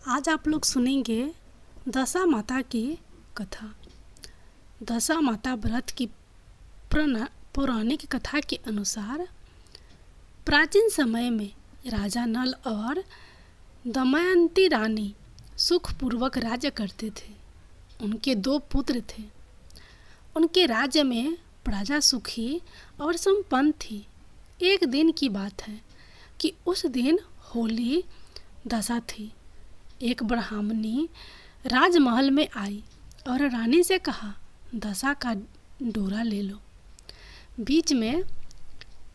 आज आप लोग सुनेंगे दशा माता की कथा। दशा माता व्रत की पौराणिक कथा के अनुसार प्राचीन समय में राजा नल और दमयंती रानी सुखपूर्वक राज्य करते थे। उनके 2 पुत्र थे। उनके राज्य में प्रजा सुखी और संपन्न थी। एक दिन की बात है कि उस दिन होली दशा थी। एक ब्राह्मणी राजमहल में आई और रानी से कहा, दशा का डोरा ले लो। बीच में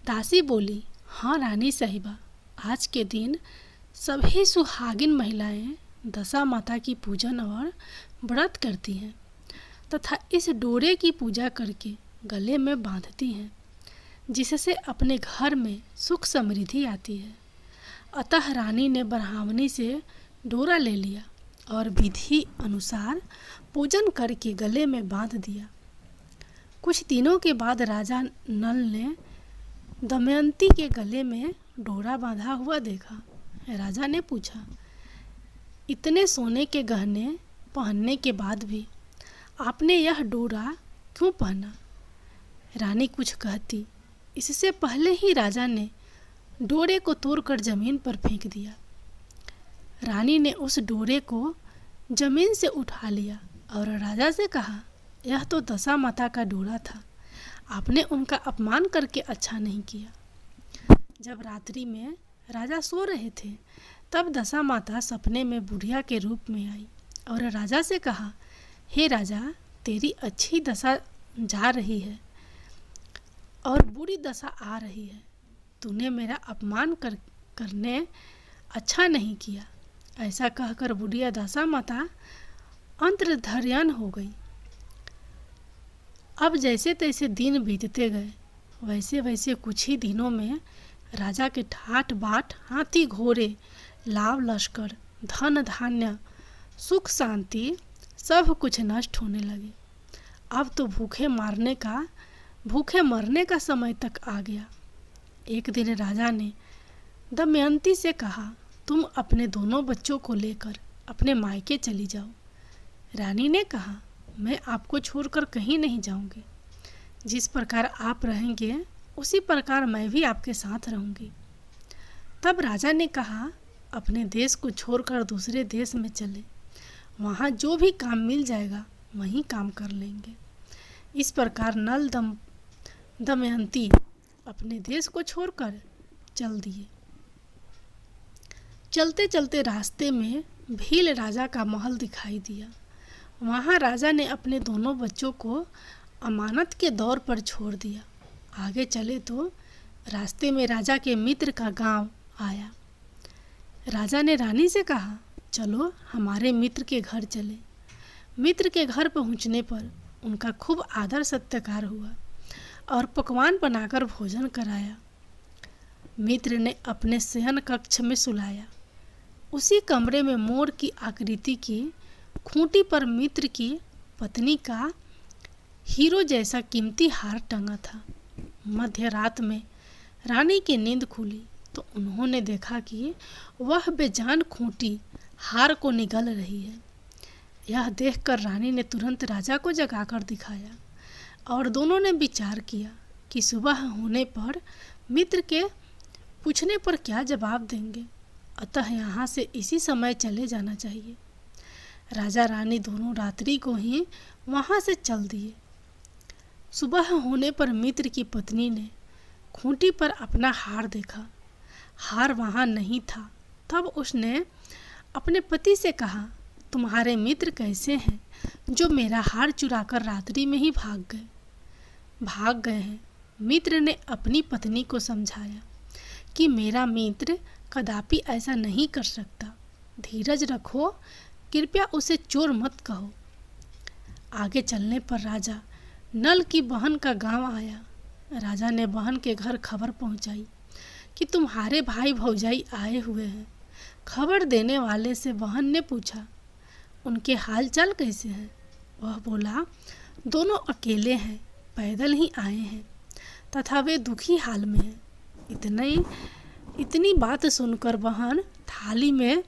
दासी बोली, हाँ रानी साहिबा, आज के दिन सभी सुहागिन महिलाएं दशा माता की पूजन और व्रत करती हैं तथा इस डोरे की पूजा करके गले में बांधती हैं, जिससे अपने घर में सुख समृद्धि आती है। अतः रानी ने ब्राह्मणी से डोरा ले लिया और विधि अनुसार पूजन करके गले में बांध दिया। कुछ दिनों के बाद राजा नल ने दमयंती के गले में डोरा बांधा हुआ देखा। राजा ने पूछा, इतने सोने के गहने पहनने के बाद भी आपने यह डोरा क्यों पहना? रानी कुछ कहती, इससे पहले ही राजा ने डोरे को तोड़कर जमीन पर फेंक दिया। रानी ने उस डोरे को जमीन से उठा लिया और राजा से कहा, यह तो दशा माता का डोरा था, आपने उनका अपमान करके अच्छा नहीं किया। जब रात्रि में राजा सो रहे थे तब दशा माता सपने में बुढ़िया के रूप में आई और राजा से कहा, हे राजा, तेरी अच्छी दशा जा रही है और बुरी दशा आ रही है। तूने मेरा अपमान करने अच्छा नहीं किया। ऐसा कहकर बुढ़िया दशा माता अंतर्धान हो गई। अब जैसे तैसे दिन बीतते गए, वैसे वैसे कुछ ही दिनों में राजा के ठाट बाट, हाथी घोड़े, लाव लश्कर, धन धान्य, सुख शांति सब कुछ नष्ट होने लगे। अब तो भूखे मरने का समय तक आ गया। एक दिन राजा ने दमयंती से कहा, तुम अपने दोनों बच्चों को लेकर अपने मायके चली जाओ। रानी ने कहा, मैं आपको छोड़कर कहीं नहीं जाऊंगी। जिस प्रकार आप रहेंगे उसी प्रकार मैं भी आपके साथ रहूंगी। तब राजा ने कहा, अपने देश को छोड़कर दूसरे देश में चले, वहाँ जो भी काम मिल जाएगा वहीं काम कर लेंगे। इस प्रकार नल दमयंती अपने देश को छोड़कर चल दिए। चलते चलते रास्ते में भील राजा का महल दिखाई दिया। वहाँ राजा ने अपने दोनों बच्चों को अमानत के दौर पर छोड़ दिया। आगे चले तो रास्ते में राजा के मित्र का गांव आया। राजा ने रानी से कहा, चलो हमारे मित्र के घर चले। मित्र के घर पहुँचने पर उनका खूब आदर सत्कार हुआ और पकवान बनाकर भोजन कराया। मित्र ने अपने शयन कक्ष में सुलाया। उसी कमरे में मोर की आकृति की खूंटी पर मित्र की पत्नी का हीरो जैसा कीमती हार टंगा था। मध्य रात में रानी की नींद खुली तो उन्होंने देखा कि वह बेजान खूंटी हार को निगल रही है। यह देखकर रानी ने तुरंत राजा को जगाकर दिखाया और दोनों ने विचार किया कि सुबह होने पर मित्र के पूछने पर क्या जवाब देंगे, अतः यहाँ से इसी समय चले जाना चाहिए। राजा रानी दोनों रात्रि को ही वहाँ से चल दिए। सुबह होने पर मित्र की पत्नी ने खूंटी पर अपना हार देखा। हार वहाँ नहीं था। तब उसने अपने पति से कहा, तुम्हारे मित्र कैसे हैं जो मेरा हार चुराकर रात्रि में ही भाग गए हैं। मित्र ने अपनी पत्नी को समझाया कि मेरा मित्र कदापि ऐसा नहीं कर सकता। धीरज रखो, कृपया उसे चोर मत कहो। आगे चलने पर राजा नल की बहन का गांव आया। राजा ने बहन के घर खबर पहुंचाई कि तुम्हारे भाई भौजाई आए हुए हैं। खबर देने वाले से बहन ने पूछा, उनके हाल चाल कैसे हैं? वह बोला, दोनों अकेले हैं, पैदल ही आए हैं तथा वे दुखी हाल में हैं। इतनी बात सुनकर बहन थाली में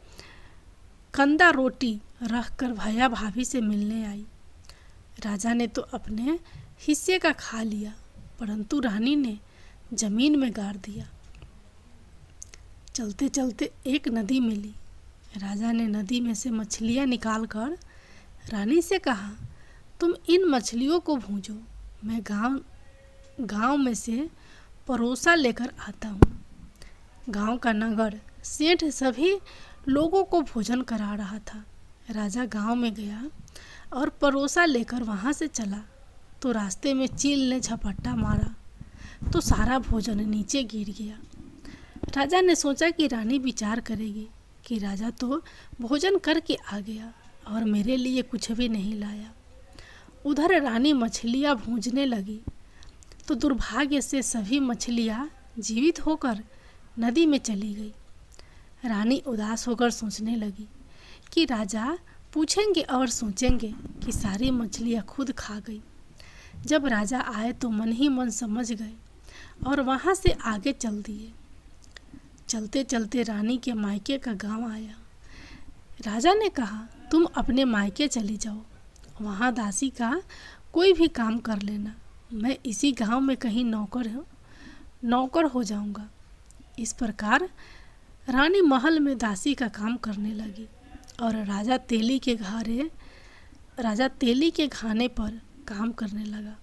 कंदा रोटी रख कर भैया भाभी से मिलने आई। राजा ने तो अपने हिस्से का खा लिया, परंतु रानी ने जमीन में गाड़ दिया। चलते चलते एक नदी मिली। राजा ने नदी में से मछलियाँ निकालकर रानी से कहा, तुम इन मछलियों को भूंजो, मैं गांव में से परोसा लेकर आता हूँ। गांव का नगर सेठ सभी लोगों को भोजन करा रहा था। राजा गांव में गया और परोसा लेकर वहाँ से चला तो रास्ते में चील ने झपट्टा मारा तो सारा भोजन नीचे गिर गया। राजा ने सोचा कि रानी विचार करेगी कि राजा तो भोजन करके आ गया और मेरे लिए कुछ भी नहीं लाया। उधर रानी मछलियाँ भूंजने लगी तो दुर्भाग्य से सभी मछलियाँ जीवित होकर नदी में चली गई। रानी उदास होकर सोचने लगी कि राजा पूछेंगे और सोचेंगे कि सारी मछलियाँ खुद खा गई। जब राजा आए तो मन ही मन समझ गए और वहाँ से आगे चल दिए। चलते चलते रानी के मायके का गांव आया। राजा ने कहा, तुम अपने मायके चली जाओ, वहाँ दासी का कोई भी काम कर लेना, मैं इसी गांव में कहीं नौकर हो जाऊंगा। इस प्रकार रानी महल में दासी का काम करने लगी और राजा तेली के घाने पर काम करने लगा।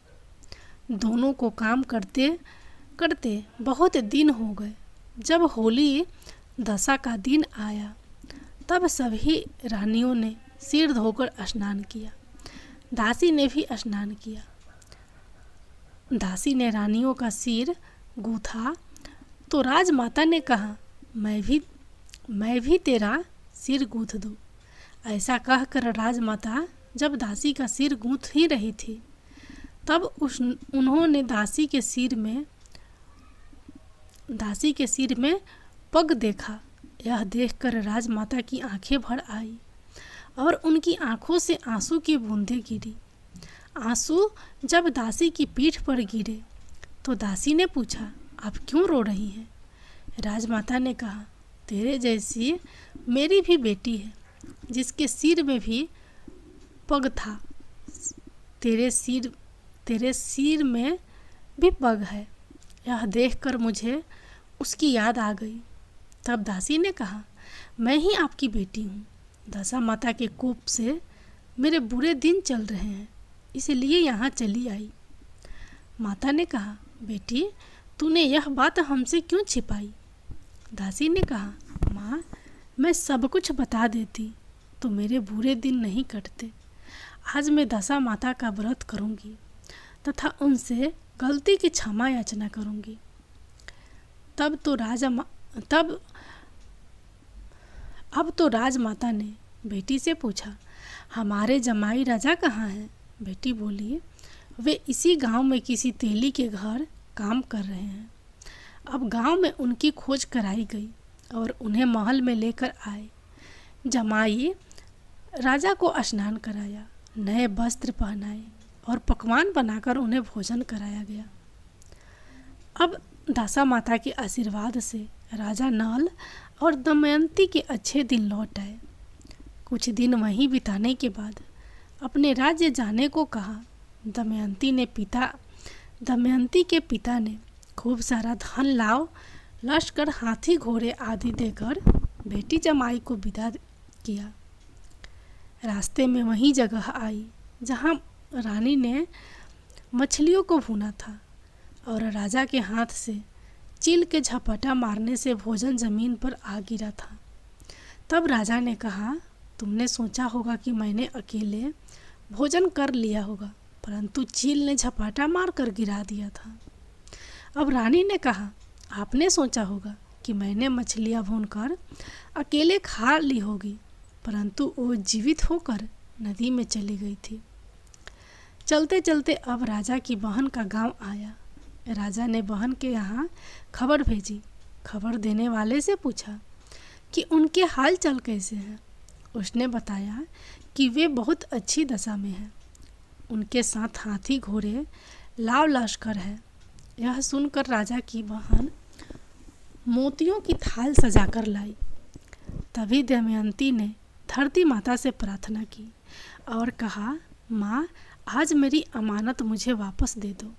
दोनों को काम करते करते बहुत दिन हो गए। जब होली दशा का दिन आया तब सभी रानियों ने सिर धोकर स्नान किया। दासी ने भी स्नान किया। दासी ने रानियों का सिर गूथा तो राजमाता ने कहा, मैं भी तेरा सिर गूंथ दूँ। ऐसा कहकर राजमाता जब दासी का सिर गूंथ ही रही थी तब उन्होंने दासी के सिर में पग देखा। यह देखकर राजमाता की आंखें भर आई और उनकी आंखों से आंसू की बूंदें गिरी। आंसू जब दासी की पीठ पर गिरे तो दासी ने पूछा, आप क्यों रो रही हैं? राजमाता ने कहा, तेरे जैसी मेरी भी बेटी है जिसके सिर में भी पग था, तेरे सिर में भी पग है। यह देखकर मुझे उसकी याद आ गई। तब दासी ने कहा, मैं ही आपकी बेटी हूँ। दशा माता के कोप से मेरे बुरे दिन चल रहे हैं, इसलिए यहाँ चली आई। माता ने कहा, बेटी तूने यह बात हमसे क्यों छिपाई? दासी ने कहा, माँ मैं सब कुछ बता देती तो मेरे बुरे दिन नहीं कटते। आज मैं दशा माता का व्रत करूँगी तथा उनसे गलती की क्षमा याचना करूँगी। अब तो राजमाता ने बेटी से पूछा, हमारे जमाई राजा कहाँ हैं? बेटी बोली, वे इसी गांव में किसी तेली के घर काम कर रहे हैं। अब गांव में उनकी खोज कराई गई और उन्हें महल में लेकर आए। जमाई राजा को स्नान कराया, नए वस्त्र पहनाए और पकवान बनाकर उन्हें भोजन कराया गया। अब दशा माता के आशीर्वाद से राजा नल और दमयंती के अच्छे दिन लौट आए। कुछ दिन वहीं बिताने के बाद अपने राज्य जाने को कहा। दमयंती के पिता ने खूब सारा धन लाव लश्कर हाथी घोड़े आदि देकर बेटी जमाई को विदा किया। रास्ते में वही जगह आई जहाँ रानी ने मछलियों को भूना था और राजा के हाथ से चील के झपटा मारने से भोजन जमीन पर आ गिरा था। तब राजा ने कहा, तुमने सोचा होगा कि मैंने अकेले भोजन कर लिया होगा, परंतु चील ने झपटा मार कर गिरा दिया था। अब रानी ने कहा, आपने सोचा होगा कि मैंने मछलियाँ भूनकर अकेले खा ली होगी, परंतु वो जीवित होकर नदी में चली गई थी। चलते चलते अब राजा की बहन का गांव आया। राजा ने बहन के यहाँ खबर भेजी। खबर देने वाले से पूछा कि उनके हाल चाल कैसे हैं। उसने बताया कि वे बहुत अच्छी दशा में हैं। उनके साथ हाथी घोड़े लाव लश्कर है। यह सुनकर राजा की बहन मोतियों की थाल सजाकर लाई। तभी दमयंती ने धरती माता से प्रार्थना की और कहा, माँ, आज मेरी अमानत मुझे वापस दे दो।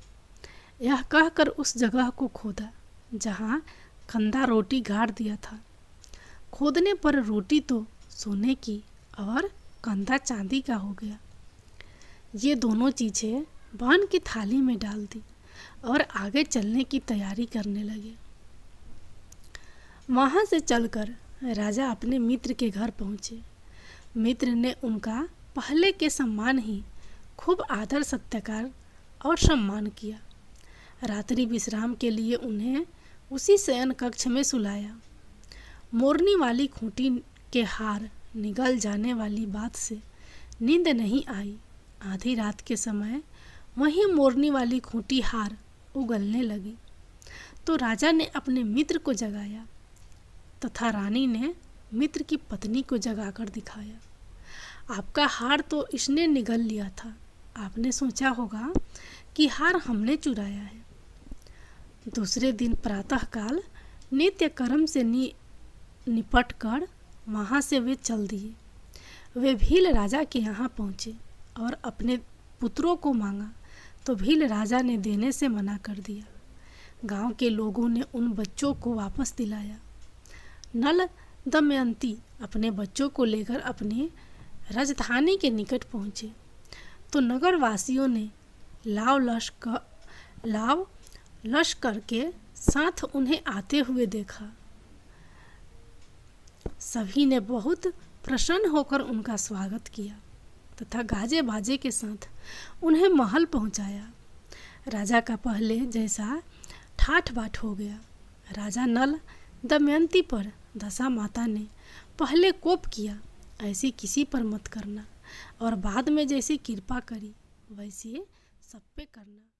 यह कहकर उस जगह को खोदा जहाँ कंधा रोटी गाड़ दिया था। खोदने पर रोटी तो सोने की और कंधा चांदी का हो गया। ये दोनों चीज़ें बहन की थाली में डाल दी और आगे चलने की तैयारी करने लगे। वहाँ से चलकर राजा अपने मित्र के घर पहुँचे। मित्र ने उनका पहले के सम्मान ही खूब आदर सत्कार और सम्मान किया। रात्रि विश्राम के लिए उन्हें उसी शयन कक्ष में सुलाया। मोरनी वाली खूंटी के हार निगल जाने वाली बात से नींद नहीं आई। आधी रात के समय वहीं मोरनी वाली खूंटी हार उगलने लगी तो राजा ने अपने मित्र को जगाया तथा रानी ने मित्र की पत्नी को जगाकर दिखाया। आपका हार तो इसने निगल लिया था। आपने सोचा होगा कि हार हमने चुराया है। दूसरे दिन प्रातःकाल नित्य कर्म से निपट कर वहाँ से वे चल दिए। वे भील राजा के यहाँ पहुँचे और अपने पुत्रों को मांगा तो भील राजा ने देने से मना कर दिया। गांव के लोगों ने उन बच्चों को वापस दिलाया। नल दमयंती अपने बच्चों को लेकर अपनी राजधानी के निकट पहुँचे तो नगरवासियों ने लाव लश्कर के साथ उन्हें आते हुए देखा। सभी ने बहुत प्रसन्न होकर उनका स्वागत किया तथा गाजे बाजे के साथ उन्हें महल पहुंचाया। राजा का पहले जैसा ठाठ बाट हो गया। राजा नल दमयंती पर दशा माता ने पहले कोप किया, ऐसी किसी पर मत करना, और बाद में जैसी कृपा करी वैसे सब पे करना।